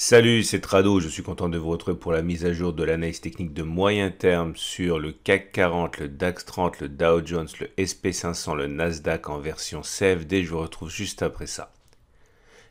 Salut, c'est Trado, je suis content de vous retrouver pour la mise à jour de l'analyse technique de moyen terme sur le CAC 40, le DAX 30, le Dow Jones, le SP500, le Nasdaq en version CFD. Je vous retrouve juste après ça.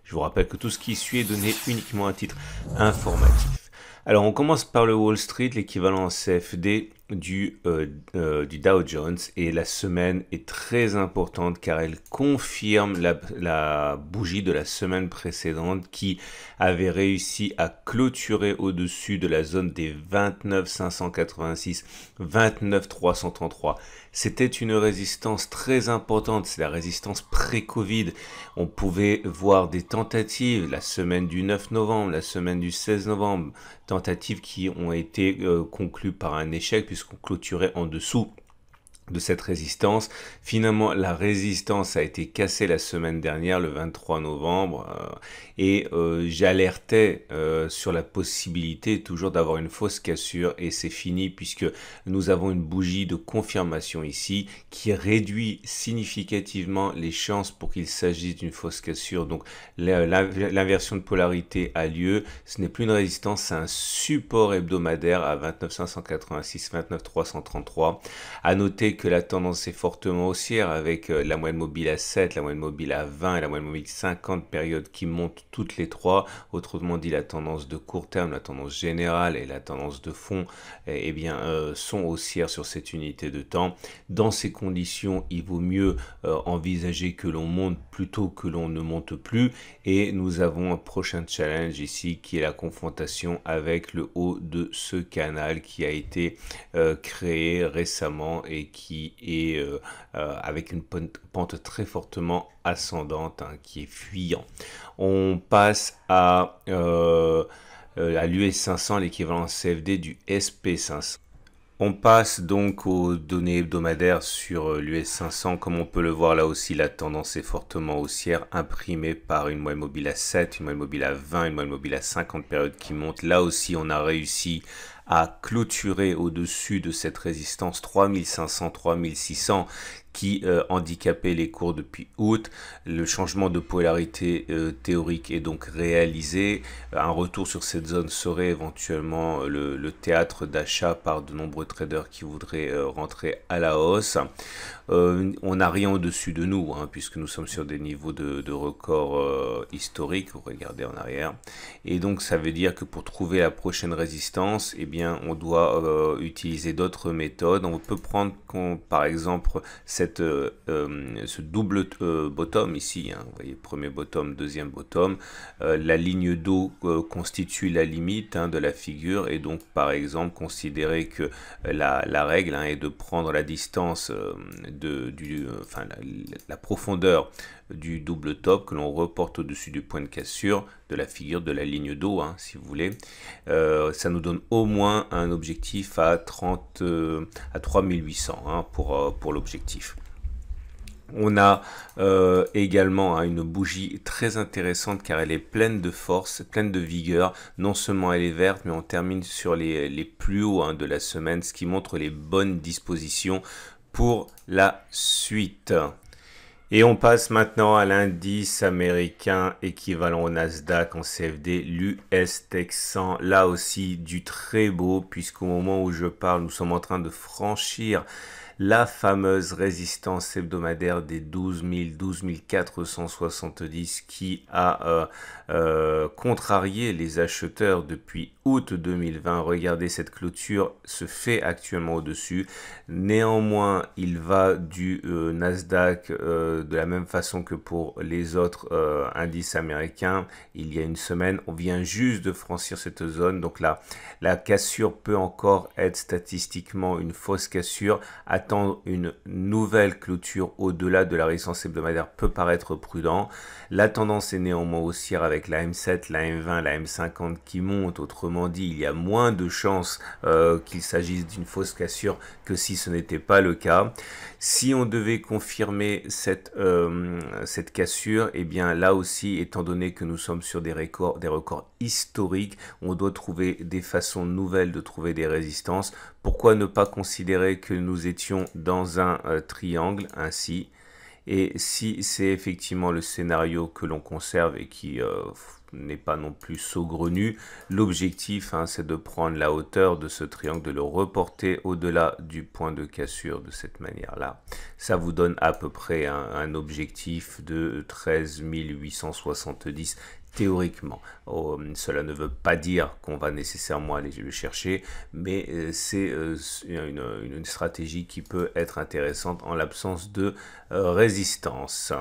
Je vous rappelle que tout ce qui suit est donné uniquement à titre informatif. Alors on commence par le Wall Street, l'équivalent en CFD du Dow Jones, et la semaine est très importante car elle confirme la bougie de la semaine précédente qui avait réussi à clôturer au-dessus de la zone des 29 586, 29 333. C'était une résistance très importante, c'est la résistance pré-Covid. On pouvait voir des tentatives la semaine du 9 novembre, la semaine du 16 novembre, tentatives qui ont été conclues par un échec puisqu'on clôturait en dessous de cette résistance. Finalement, la résistance a été cassée la semaine dernière, le 23 novembre, et j'alertais sur la possibilité toujours d'avoir une fausse cassure, et c'est fini puisque nous avons une bougie de confirmation ici qui réduit significativement les chances pour qu'il s'agisse d'une fausse cassure. Donc l'inversion de polarité a lieu, ce n'est plus une résistance, c'est un support hebdomadaire à 29 586, 29 333. À noter que la tendance est fortement haussière avec la moyenne mobile à 7, la moyenne mobile à 20 et la moyenne mobile 50 périodes qui montent toutes les trois. Autrement dit, la tendance de court terme, la tendance générale et la tendance de fond sont haussières sur cette unité de temps. Dans ces conditions, il vaut mieux envisager que l'on monte plutôt que l'on ne monte plus, et nous avons un prochain challenge ici qui est la confrontation avec le haut de ce canal qui a été créé récemment et qui est avec une pente très fortement ascendante, qui est fuyant. On passe à l'US 500, l'équivalent CFD du SP500. On passe donc aux données hebdomadaires sur l'US 500. Comme on peut le voir là aussi, la tendance est fortement haussière, imprimée par une moyenne mobile à 7, une moyenne mobile à 20, une moyenne mobile à 50 périodes qui monte. Là aussi, on a réussi à clôturer au-dessus de cette résistance 3500, 3600 qui handicapait les cours depuis août. Le changement de polarité théorique est donc réalisé. Un retour sur cette zone serait éventuellement le théâtre d'achat par de nombreux traders qui voudraient rentrer à la hausse. On n'a rien au-dessus de nous, puisque nous sommes sur des niveaux de record historiques. Regardez en arrière. Et donc ça veut dire que pour trouver la prochaine résistance, eh bien, on doit utiliser d'autres méthodes. On peut prendre par exemple ce double bottom ici, vous voyez, premier bottom, deuxième bottom. La ligne d'eau constitue la limite de la figure, et donc par exemple considérer que la règle est de prendre la distance la profondeur du double top que l'on reporte au-dessus du point de cassure de la figure de la ligne d'eau, si vous voulez. Ça nous donne au moins un objectif à 3800 pour l'objectif. On a également une bougie très intéressante car elle est pleine de force, pleine de vigueur. Non seulement elle est verte, mais on termine sur les plus hauts de la semaine, ce qui montre les bonnes dispositions pour la suite. Et on passe maintenant à l'indice américain équivalent au Nasdaq en CFD, l'US Tech 100. Là aussi du très beau, puisqu'au moment où je parle, nous sommes en train de franchir la fameuse résistance hebdomadaire des 12 470 qui a contrarié les acheteurs depuis août 2020. Regardez, cette clôture se fait actuellement au-dessus. Néanmoins, il va du Nasdaq de la même façon que pour les autres indices américains. Il y a une semaine, on vient juste de franchir cette zone. Donc là, la cassure peut encore être statistiquement une fausse cassure. Attendre une nouvelle clôture au-delà de la résistance hebdomadaire peut paraître prudent. La tendance est néanmoins haussière avec la M7, la M20, la M50 qui montent. Autrement dit, il y a moins de chances qu'il s'agisse d'une fausse cassure que si ce n'était pas le cas. Si on devait confirmer cette cassure, eh bien là aussi, étant donné que nous sommes sur des records historiques, on doit trouver des façons nouvelles de trouver des résistances. Pourquoi ne pas considérer que nous étions dans un triangle ainsi? Et si c'est effectivement le scénario que l'on conserve et qui n'est pas non plus saugrenu. L'objectif, hein, c'est de prendre la hauteur de ce triangle, de le reporter au-delà du point de cassure de cette manière-là. Ça vous donne à peu près un objectif de 13 870 théoriquement. Cela ne veut pas dire qu'on va nécessairement aller le chercher, mais c'est une stratégie qui peut être intéressante en l'absence de résistance.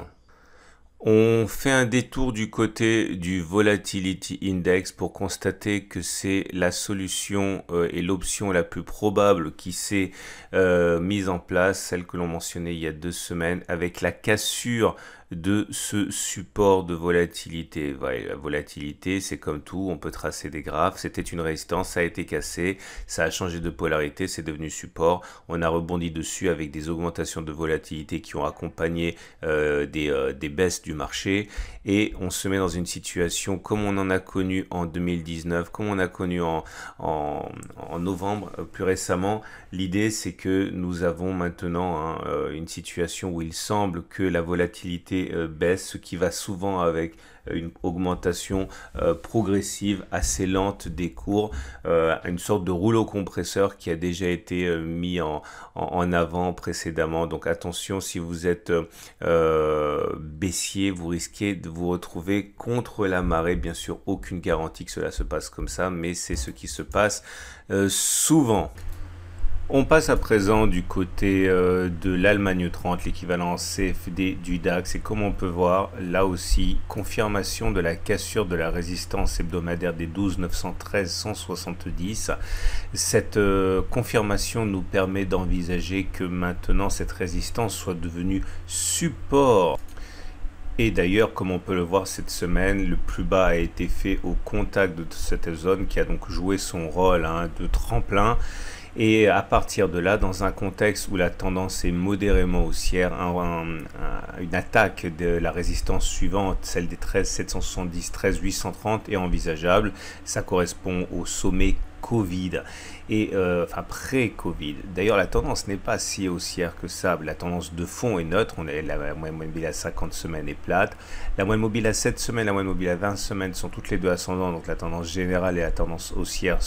On fait un détour du côté du Volatility Index pour constater que c'est la solution et l'option la plus probable qui s'est mise en place, celle que l'on mentionnait il y a 2 semaines, avec la cassure de ce support de volatilité. La volatilité, c'est comme tout, on peut tracer des graphes. C'était une résistance, ça a été cassé, ça a changé de polarité, c'est devenu support. On a rebondi dessus avec des augmentations de volatilité qui ont accompagné des baisses du marché, et on se met dans une situation comme on en a connu en 2019, comme on a connu en novembre plus récemment. L'idée, c'est que nous avons maintenant une situation où il semble que la volatilité baisse, ce qui va souvent avec une augmentation progressive assez lente des cours, une sorte de rouleau compresseur qui a déjà été mis en avant précédemment. Donc attention, si vous êtes baissier, vous risquez de vous retrouver contre la marée. Bien sûr, aucune garantie que cela se passe comme ça, mais c'est ce qui se passe souvent. On passe à présent du côté de l'Allemagne 30, l'équivalent CFD du DAX, et comme on peut voir, là aussi, confirmation de la cassure de la résistance hebdomadaire des 12 913 170. Cette confirmation nous permet d'envisager que maintenant cette résistance soit devenue support. Et d'ailleurs, comme on peut le voir cette semaine, le plus bas a été fait au contact de cette zone qui a donc joué son rôle de tremplin. Et à partir de là, dans un contexte où la tendance est modérément haussière, une attaque de la résistance suivante, celle des 13 770, 13 830 est envisageable. Ça correspond au sommet Covid et enfin pré-Covid. D'ailleurs, la tendance n'est pas si haussière que ça. La tendance de fond est neutre. On est la moyenne mobile à 50 semaines est plate. La moyenne mobile à 7 semaines, la moyenne mobile à 20 semaines sont toutes les deux ascendantes. Donc la tendance générale et la tendance haussière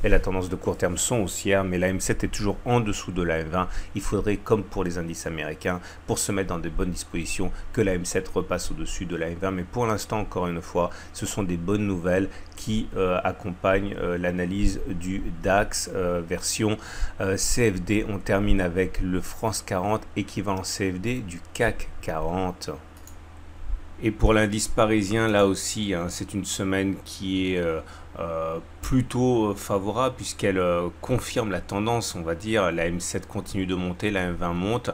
et la tendance de court terme sont haussières, mais la M7 est toujours en dessous de la M20. Il faudrait, comme pour les indices américains, pour se mettre dans de bonnes dispositions, que la M7 repasse au-dessus de la M20. Mais pour l'instant, encore une fois, ce sont des bonnes nouvelles qui accompagnent l'analyse du DAX version CFD. On termine avec le France 40 équivalent CFD du CAC 40. Et pour l'indice parisien, là aussi, c'est une semaine qui est plutôt favorable puisqu'elle confirme la tendance, on va dire. La M7 continue de monter, la M20 monte.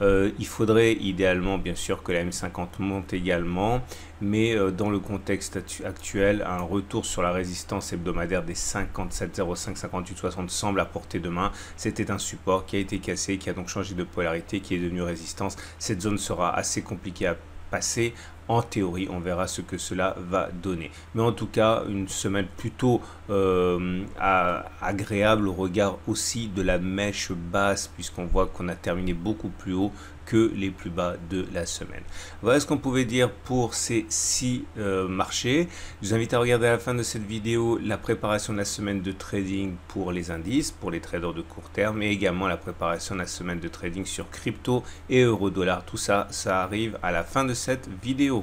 Il faudrait idéalement bien sûr que la M50 monte également, mais dans le contexte actuel, un retour sur la résistance hebdomadaire des 57,05, 58,60 semble à portée de main. C'était un support qui a été cassé, qui a donc changé de polarité, qui est devenu résistance. Cette zone sera assez compliquée à passer. En théorie, on verra ce que cela va donner. Mais en tout cas, une semaine plutôt agréable au regard aussi de la mèche basse, puisqu'on voit qu'on a terminé beaucoup plus haut que les plus bas de la semaine. Voilà ce qu'on pouvait dire pour ces 6 marchés. Je vous invite à regarder à la fin de cette vidéo la préparation de la semaine de trading pour les indices, pour les traders de court terme, mais également la préparation de la semaine de trading sur crypto et euro-dollar. Tout ça, ça arrive à la fin de cette vidéo.